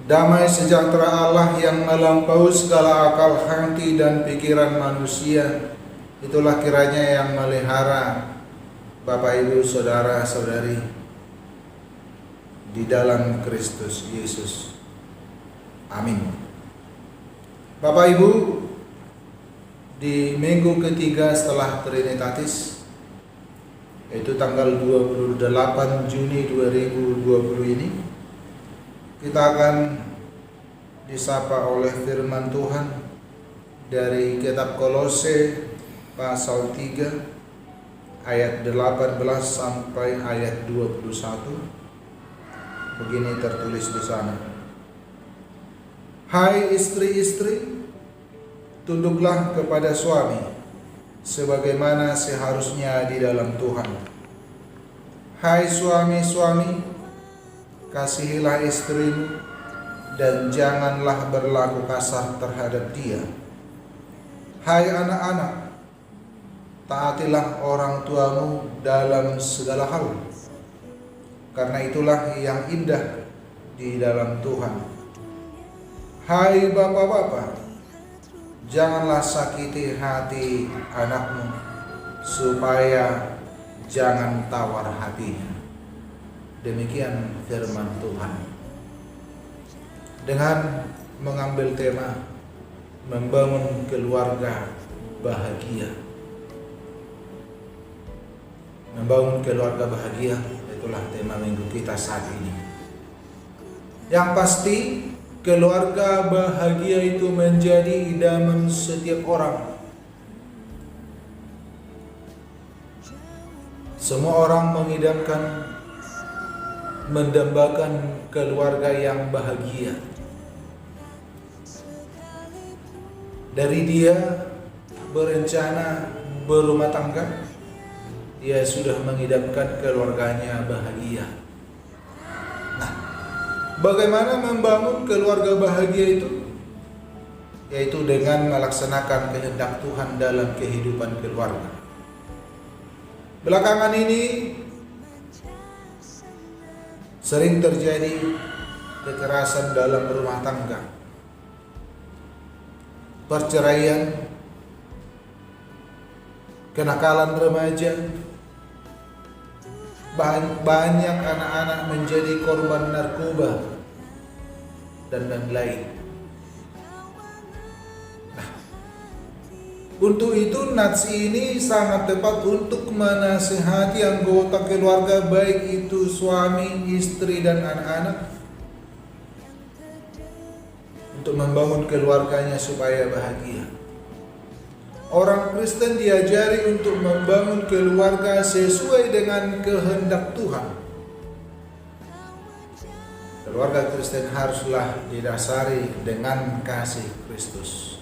Damai sejahtera Allah yang melampaui segala akal hati dan pikiran manusia, itulah kiranya yang melihara Bapak Ibu Saudara Saudari di dalam Kristus Yesus. Amin. Bapak Ibu, di minggu ketiga setelah Trinitatis, yaitu tanggal 28 Juni 2020 ini, kita akan disapa oleh firman Tuhan dari kitab Kolose pasal 3 ayat 18 sampai ayat 21. Begini tertulis di sana. Hai istri-istri, tunduklah kepada suami sebagaimana seharusnya di dalam Tuhan. Hai suami-suami, kasihilah istrimu dan janganlah berlaku kasar terhadap dia. Hai anak-anak, taatilah orang tuamu dalam segala hal, karena itulah yang indah di dalam Tuhan. Hai bapak-bapak, janganlah sakiti hati anakmu, supaya jangan tawar hatinya. Demikian firman Tuhan. Dengan mengambil tema membangun keluarga bahagia. Membangun keluarga bahagia, itulah tema minggu kita saat ini. Yang pasti, keluarga bahagia itu menjadi idaman setiap orang. Semua orang mendambakan keluarga yang bahagia. Dari dia berencana berumah tangga, dia sudah mengidamkan keluarganya bahagia. Nah, bagaimana membangun keluarga bahagia itu? Yaitu dengan melaksanakan kehendak Tuhan dalam kehidupan keluarga. Belakangan ini sering terjadi kekerasan dalam rumah tangga, perceraian, kenakalan remaja, banyak anak-anak menjadi korban narkoba dan lain-lain. Nah, untuk itu nats ini sangat tepat untuk menasihati anggota keluarga, baik itu suami, istri, dan anak-anak, untuk membangun keluarganya supaya bahagia. Orang Kristen diajari untuk membangun keluarga sesuai dengan kehendak Tuhan. Keluarga Kristen haruslah didasari dengan kasih Kristus.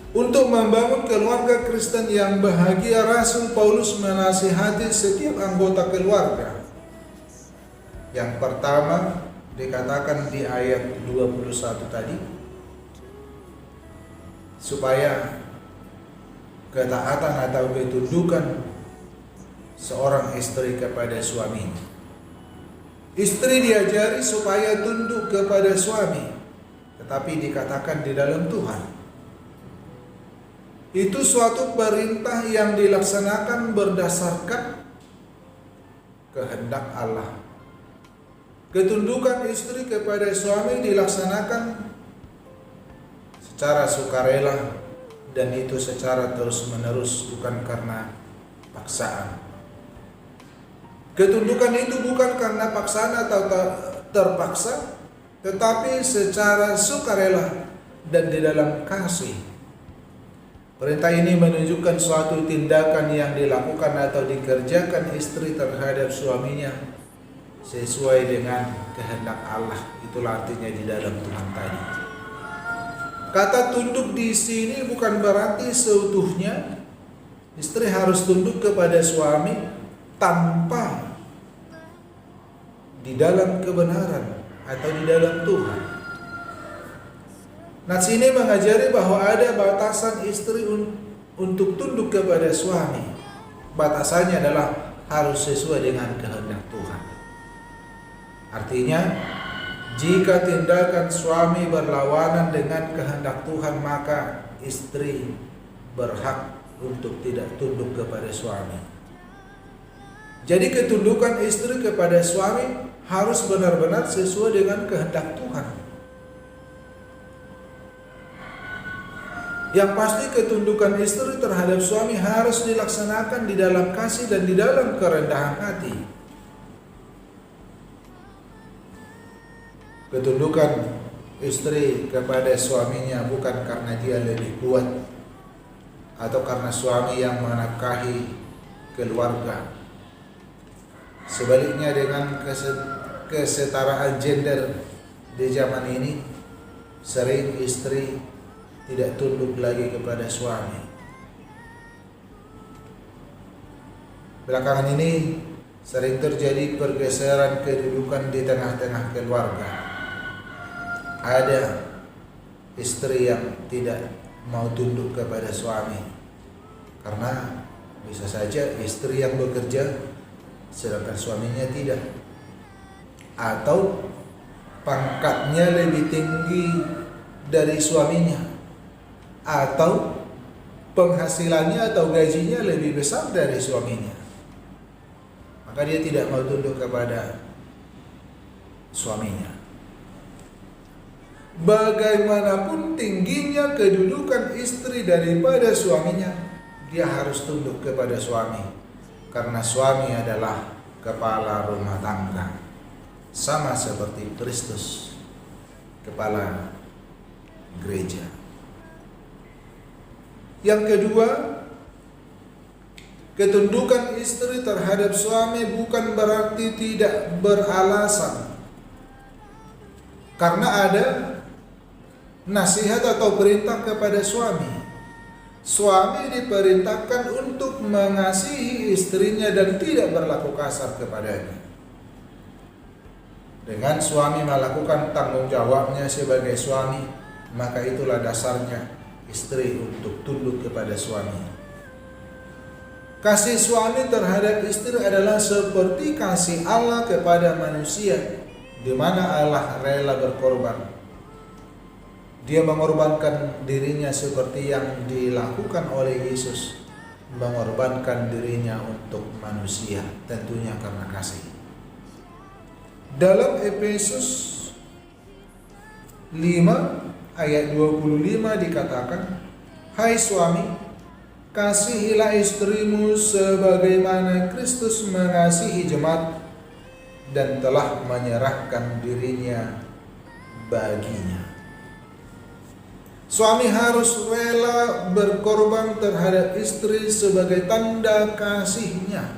Untuk membangun keluarga Kristen yang bahagia, Rasul Paulus menasihati setiap anggota keluarga. Yang pertama dikatakan di ayat 21 tadi, supaya ketaatan atau ketundukan seorang istri kepada suaminya. Istri diajari supaya tunduk kepada suami, tetapi dikatakan di dalam Tuhan. Itu suatu perintah yang dilaksanakan berdasarkan kehendak Allah. Ketundukan istri kepada suami dilaksanakan secara sukarela, dan itu secara terus-menerus, bukan karena paksaan. Ketundukan itu bukan karena paksaan atau terpaksa, tetapi secara sukarela dan di dalam kasih. Perintah ini menunjukkan suatu tindakan yang dilakukan atau dikerjakan istri terhadap suaminya sesuai dengan kehendak Allah. Itulah artinya di dalam Tuhan tadi. Kata tunduk di sini bukan berarti seutuhnya istri harus tunduk kepada suami tanpa di dalam kebenaran atau di dalam Tuhan. Nats ini mengajari bahwa ada batasan istri untuk tunduk kepada suami. Batasannya adalah harus sesuai dengan kehendak Tuhan. Artinya, jika tindakan suami berlawanan dengan kehendak Tuhan, maka istri berhak untuk tidak tunduk kepada suami. Jadi ketundukan istri kepada suami harus benar-benar sesuai dengan kehendak Tuhan. Yang pasti ketundukan istri terhadap suami harus dilaksanakan di dalam kasih dan di dalam kerendahan hati. Ketundukan istri kepada suaminya bukan karena dia lebih kuat atau karena suami yang menafkahi keluarga. Sebaliknya, dengan kesetaraan gender di zaman ini, sering istri tidak tunduk lagi kepada suami. Belakangan ini sering terjadi pergeseran kedudukan di tengah-tengah keluarga. Ada istri yang tidak mau tunduk kepada suami karena bisa saja istri yang bekerja sedangkan suaminya tidak, atau pangkatnya lebih tinggi dari suaminya, atau penghasilannya atau gajinya lebih besar dari suaminya, maka dia tidak mau tunduk kepada suaminya. Bagaimanapun tingginya kedudukan istri daripada suaminya, dia harus tunduk kepada suami, karena suami adalah kepala rumah tangga, sama seperti Kristus, kepala gereja. Yang kedua, ketundukan istri terhadap suami bukan berarti tidak beralasan, karena ada nasihat atau perintah kepada suami. Suami diperintahkan untuk mengasihi istrinya dan tidak berlaku kasar kepadanya. Dengan suami melakukan tanggung jawabnya sebagai suami, maka itulah dasarnya istri untuk tunduk kepada suami. Kasih suami terhadap istri adalah seperti kasih Allah kepada manusia, di mana Allah rela berkorban. Dia mengorbankan dirinya seperti yang dilakukan oleh Yesus, mengorbankan dirinya untuk manusia, tentunya karena kasih. Dalam Efesus 5 ayat 25 dikatakan, "Hai suami, kasihilah istrimu sebagaimana Kristus mengasihi jemaat dan telah menyerahkan dirinya baginya." Suami harus rela berkorban terhadap istri sebagai tanda kasihnya.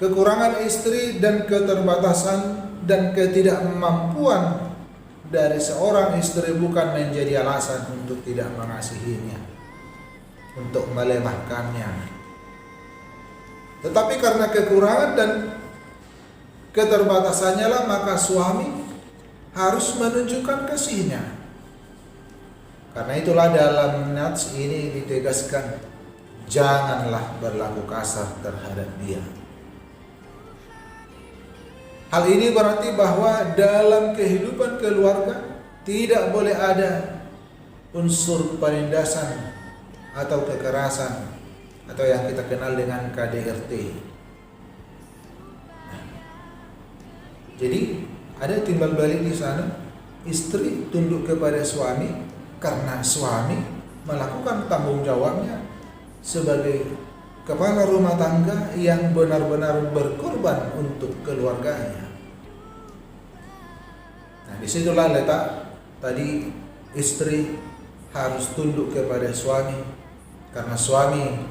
Kekurangan istri dan keterbatasan dan ketidakmampuan dari seorang istri bukan menjadi alasan untuk tidak mengasihinya, untuk melemahkannya. Tetapi karena kekurangan dan keterbatasannya lah, maka suami harus menunjukkan kasihnya. Karena itulah dalam nats ini ditegaskan, janganlah berlaku kasar terhadap dia. Hal ini berarti bahwa dalam kehidupan keluarga tidak boleh ada unsur penindasan atau kekerasan atau yang kita kenal dengan KDRT. Jadi ada timbal balik di sana, istri tunduk kepada suami karena suami melakukan tanggung jawabnya sebagai kepala rumah tangga yang benar-benar berkorban untuk keluarganya. Nah, disitulah letak tadi istri harus tunduk kepada suami karena suami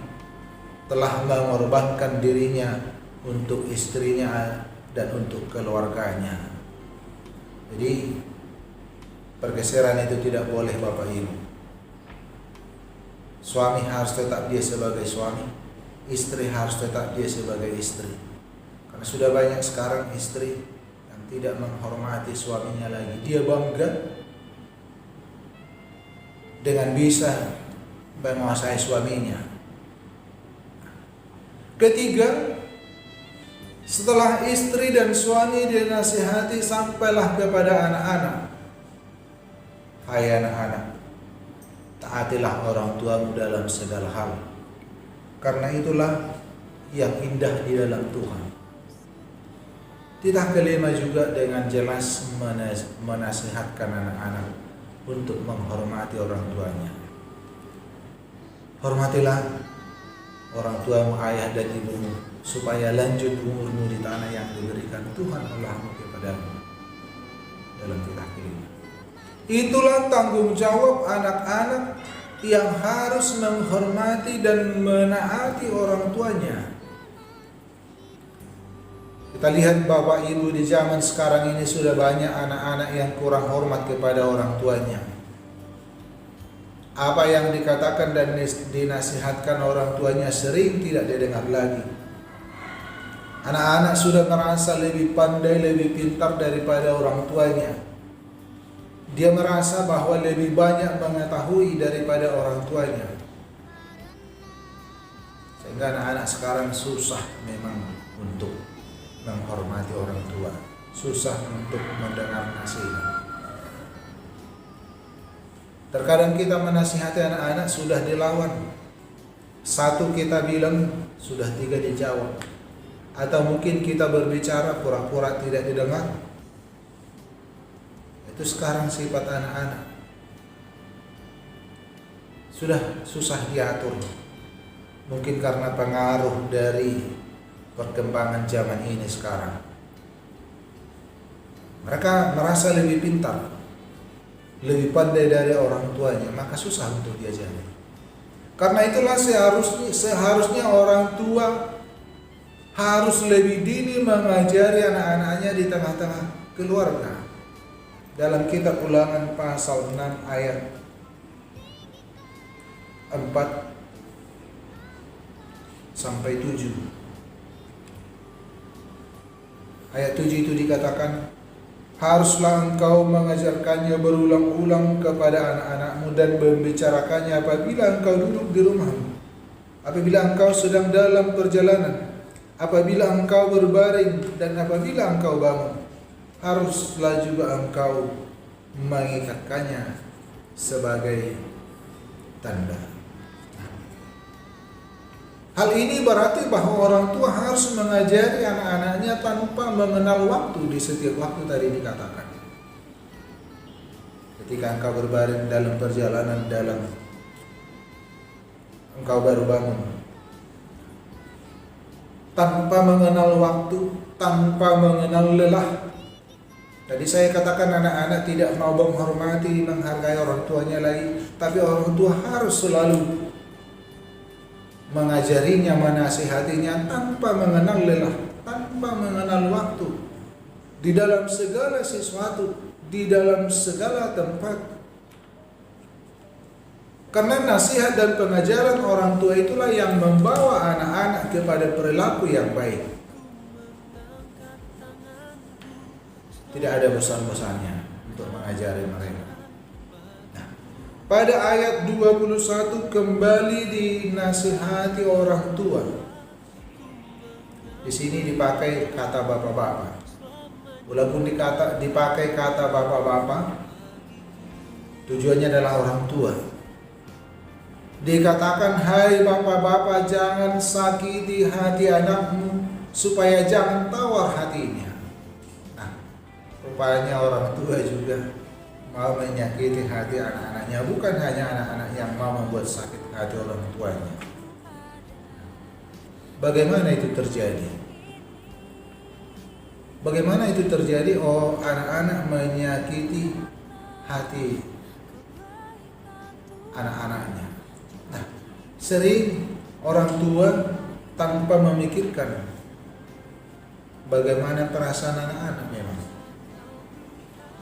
telah mengorbankan dirinya untuk istrinya dan untuk keluarganya. Jadi pergeseran itu tidak boleh, Bapak Ibu. Suami harus tetap dia sebagai suami, istri harus tetap dia sebagai istri. Karena sudah banyak sekarang istri yang tidak menghormati suaminya lagi. Dia bangga dengan bisa menguasai suaminya. Ketiga, Setelah istri dan suami dinasihati, sampailah kepada anak-anak. Hai anak-anak, taatilah orang tuamu dalam segala hal, karena itulah yang indah di dalam Tuhan. Titah kelima juga dengan jelas menasihatkan anak-anak untuk menghormati orang tuanya. Hormatilah orang tuamu, ayah dan ibumu, supaya lanjut umurmu di tanah yang diberikan Tuhan Allahmu kepadamu. Dalam titah kelima. Itulah tanggung jawab anak-anak yang harus menghormati dan menaati orang tuanya. Kita lihat Bapak Ibu di zaman sekarang ini sudah banyak anak-anak yang kurang hormat kepada orang tuanya. Apa yang dikatakan dan dinasihatkan orang tuanya sering tidak didengar lagi. Anak-anak sudah merasa lebih pandai, lebih pintar daripada orang tuanya. Dia merasa bahwa lebih banyak mengetahui daripada orang tuanya. Sehingga anak-anak sekarang susah memang untuk menghormati orang tua, susah untuk mendengar nasihat. Terkadang kita menasihati anak-anak sudah dilawan. Satu kita bilang, sudah tiga dijawab. Atau mungkin kita berbicara pura-pura tidak didengar. Itu sekarang sifat anak-anak. Sudah susah diatur. Mungkin karena pengaruh dari perkembangan zaman ini sekarang. Mereka merasa lebih pintar, lebih pandai dari orang tuanya, maka susah untuk diajari. Karena itulah seharusnya orang tua harus lebih dini mengajari anak-anaknya di tengah-tengah keluarga. Dalam kitab Ulangan pasal 6 ayat 4 sampai 7. Ayat 7 itu dikatakan, haruslah engkau mengajarkannya berulang-ulang kepada anak-anakmu dan membicarakannya apabila engkau duduk di rumahmu, apabila engkau sedang dalam perjalanan, apabila engkau berbaring, dan apabila engkau bangun. Haruslah juga engkau mengikatkannya sebagai tanda. Hal ini berarti bahwa orang tua harus mengajari anak-anaknya tanpa mengenal waktu di setiap waktu tadi dikatakan. Ketika engkau berbaring dalam perjalanan, dalam engkau baru bangun. Tanpa mengenal waktu, tanpa mengenal lelah. Tadi saya katakan anak-anak tidak mau menghormati, menghargai orang tuanya lagi, tapi orang tua harus selalu mengajarinya, menasihatinya tanpa mengenal lelah, tanpa mengenal waktu, di dalam segala sesuatu, di dalam segala tempat. Karena nasihat dan pengajaran orang tua itulah yang membawa anak-anak kepada perilaku yang baik. Tidak ada bosan-bosannya untuk mengajari mereka. Nah, pada ayat 21 kembali dinasihati orang tua. Di sini dipakai kata bapak-bapak. Walaupun dipakai kata bapak-bapak, tujuannya adalah orang tua. Dikatakan, hai bapak-bapak, jangan sakiti hati anakmu supaya jangan tawar hatinya. Rupanya orang tua juga mau menyakiti hati anak-anaknya, bukan hanya anak-anak yang mau membuat sakit hati orang tuanya. Bagaimana itu terjadi? Bagaimana itu terjadi? Oh, anak-anak menyakiti hati anak-anaknya. Nah, sering orang tua tanpa memikirkan bagaimana perasaan anak-anak memang.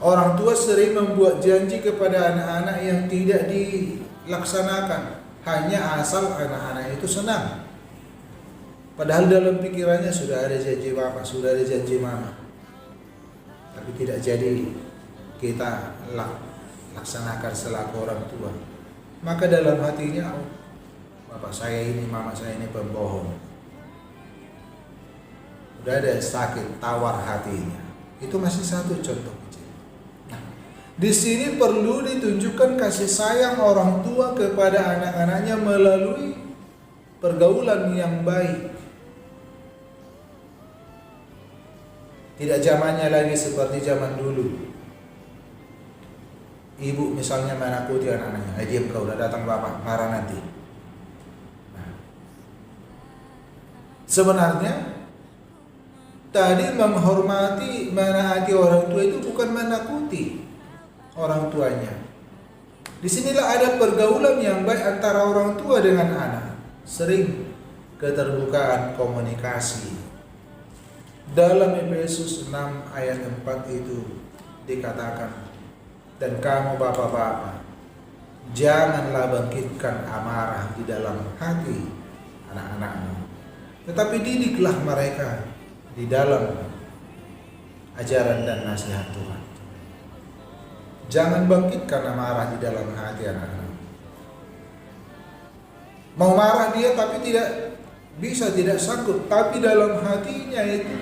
Orang tua sering membuat janji kepada anak-anak yang tidak dilaksanakan hanya asal anak-anak itu senang. Padahal dalam pikirannya sudah ada janji bapak, sudah ada janji mama, tapi tidak jadi kita laksanakan selaku orang tua. Maka dalam hatinya, oh, bapak saya ini, mama saya ini pembohong. udah ada sakit tawar hatinya. Itu masih satu contoh kecil. Nah, di sini perlu ditunjukkan kasih sayang orang tua kepada anak-anaknya melalui pergaulan yang baik. Tidak zamannya lagi seperti zaman dulu. Ibu misalnya menakuti anak-anaknya, diam kau, udah datang bapak, marah nanti. Nah, sebenarnya tadi menghormati, menaati orang tua itu bukan menakuti orang tuanya. Disinilah ada pergaulan yang baik antara orang tua dengan anak. Sering keterbukaan komunikasi. Dalam Efesus 6 ayat 4 itu dikatakan, dan kamu bapak-bapak, janganlah bangkitkan amarah di dalam hati anak-anakmu, tetapi didiklah mereka di dalam ajaran dan nasihat Tuhan. Jangan bangkitkan amarah di dalam hati anak-anak. Mau marah dia tapi tidak bisa, tidak sanggup, tapi dalam hatinya itu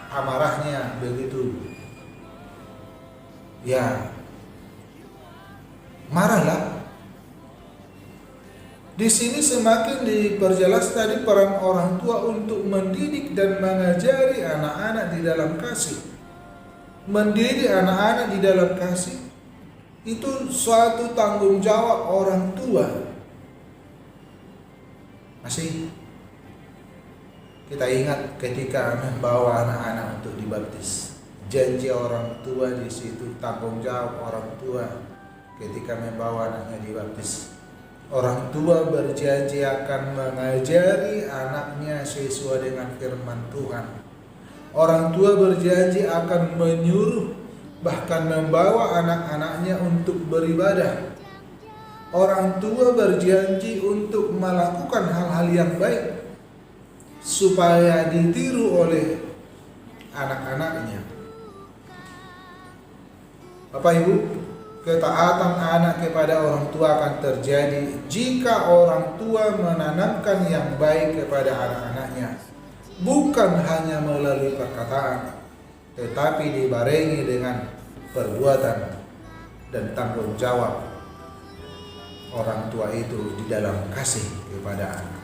amarahnya begitu. Ya, marahlah. Di sini semakin diperjelas tadi peran orang tua untuk mendidik dan mengajari anak-anak di dalam kasih. Mendidik anak-anak di dalam kasih itu suatu tanggung jawab orang tua. Masih kita ingat ketika membawa anak-anak untuk dibaptis. Janji orang tua di situ, tanggung jawab orang tua ketika membawa anaknya dibaptis. Orang tua berjanji akan mengajari anaknya sesuai dengan firman Tuhan. Orang tua berjanji akan menyuruh, bahkan membawa anak-anaknya untuk beribadah. Orang tua berjanji untuk melakukan hal-hal yang baik supaya ditiru oleh anak-anaknya. Bapak Ibu, ketaatan anak kepada orang tua akan terjadi jika orang tua menanamkan yang baik kepada anak-anaknya, bukan hanya melalui perkataan, tetapi dibarengi dengan perbuatan dan tanggung jawab orang tua itu di dalam kasih kepada anak.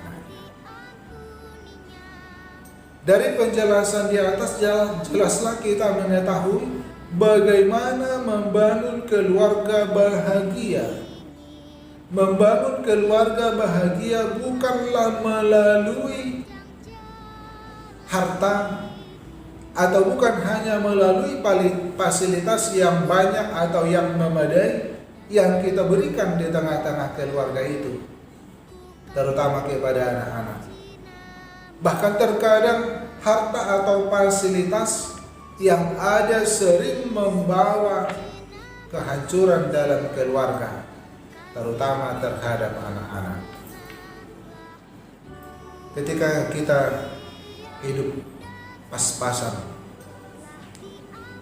Dari penjelasan di atas jelaslah kita mengetahui bagaimana membangun keluarga bahagia. Membangun keluarga bahagia bukanlah melalui harta atau bukan hanya melalui fasilitas yang banyak atau yang memadai yang kita berikan di tengah-tengah keluarga itu, terutama kepada anak-anak. Bahkan terkadang harta atau fasilitas yang ada sering membawa kehancuran dalam keluarga, terutama terhadap anak-anak. Ketika kita hidup pas-pasan,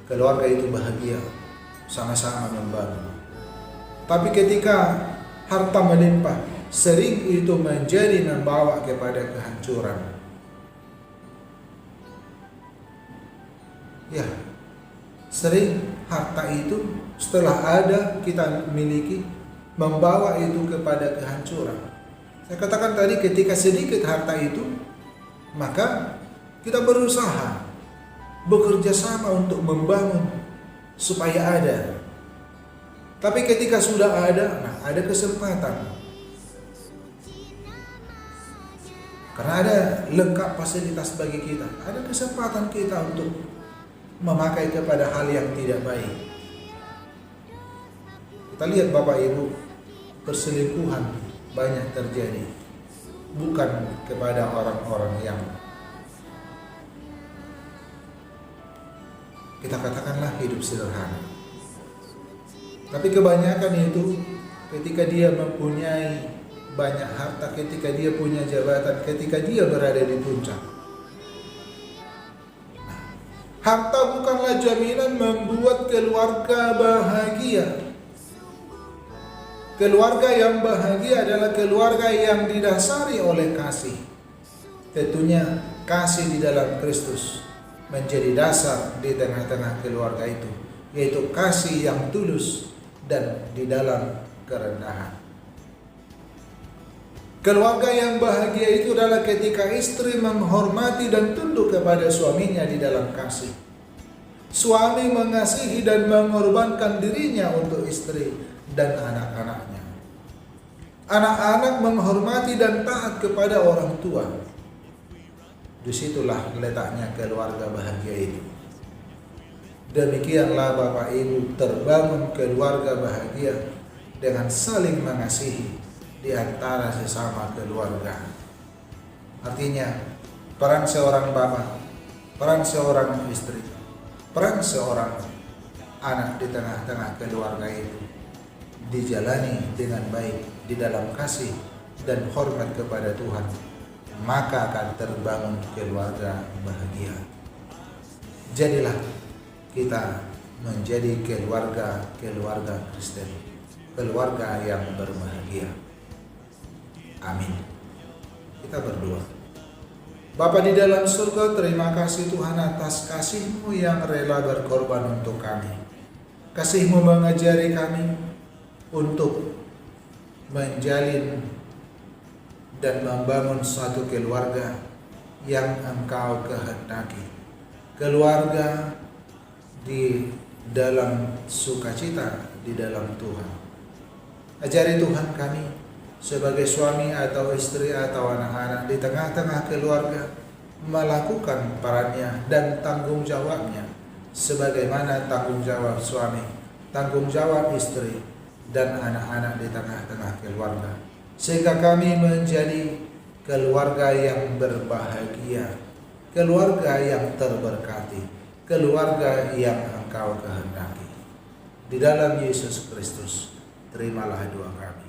keluarga itu bahagia, sama-sama membangun. Tapi ketika harta melimpah, sering itu menjadi membawa kepada kehancuran. Ya, sering harta itu setelah ada kita miliki membawa itu kepada kehancuran. Saya katakan tadi, ketika sedikit harta itu, maka kita berusaha bekerja sama untuk membangun supaya ada. Tapi ketika sudah ada, nah ada kesempatan. Karena ada lengkap fasilitas bagi kita, ada kesempatan kita untuk memakai kepada hal yang tidak baik. Kita lihat Bapak Ibu, perselingkuhan banyak terjadi, bukan kepada orang-orang yang kita katakanlah hidup sederhana, tapi kebanyakan itu ketika dia mempunyai banyak harta, ketika dia punya jabatan, ketika dia berada di puncak. Harta bukanlah jaminan membuat keluarga bahagia. Keluarga yang bahagia adalah keluarga yang didasari oleh kasih. Tentunya kasih di dalam Kristus menjadi dasar di tengah-tengah keluarga itu, yaitu kasih yang tulus dan di dalam kerendahan. Keluarga yang bahagia itu adalah ketika istri menghormati dan tunduk kepada suaminya di dalam kasih. Suami mengasihi dan mengorbankan dirinya untuk istri dan anak-anaknya. Anak-anak menghormati dan taat kepada orang tua. Disitulah letaknya keluarga bahagia itu. Demikianlah Bapak Ibu terbangun keluarga bahagia dengan saling mengasihi di antara sesama keluarga. Artinya, peran seorang bapak, peran seorang istri, peran seorang anak di tengah-tengah keluarga itu dijalani dengan baik di dalam kasih dan hormat kepada Tuhan, maka akan terbangun keluarga bahagia. Jadilah kita menjadi keluarga Kristen, keluarga yang berbahagia. Amin. Kita berdoa. Bapa di dalam surga, terima kasih Tuhan atas kasih-Mu yang rela berkorban untuk kami. Kasih-Mu mengajari kami untuk menjalin dan membangun suatu keluarga yang Engkau kehendaki. Keluarga di dalam sukacita di dalam Tuhan. Ajari Tuhan kami sebagai suami atau istri atau anak-anak di tengah-tengah keluarga melakukan perannya dan tanggung jawabnya sebagaimana tanggung jawab suami, tanggung jawab istri dan anak-anak di tengah-tengah keluarga, sehingga kami menjadi keluarga yang berbahagia, keluarga yang terberkati, keluarga yang Engkau kehendaki. Di dalam Yesus Kristus, terimalah doa kami.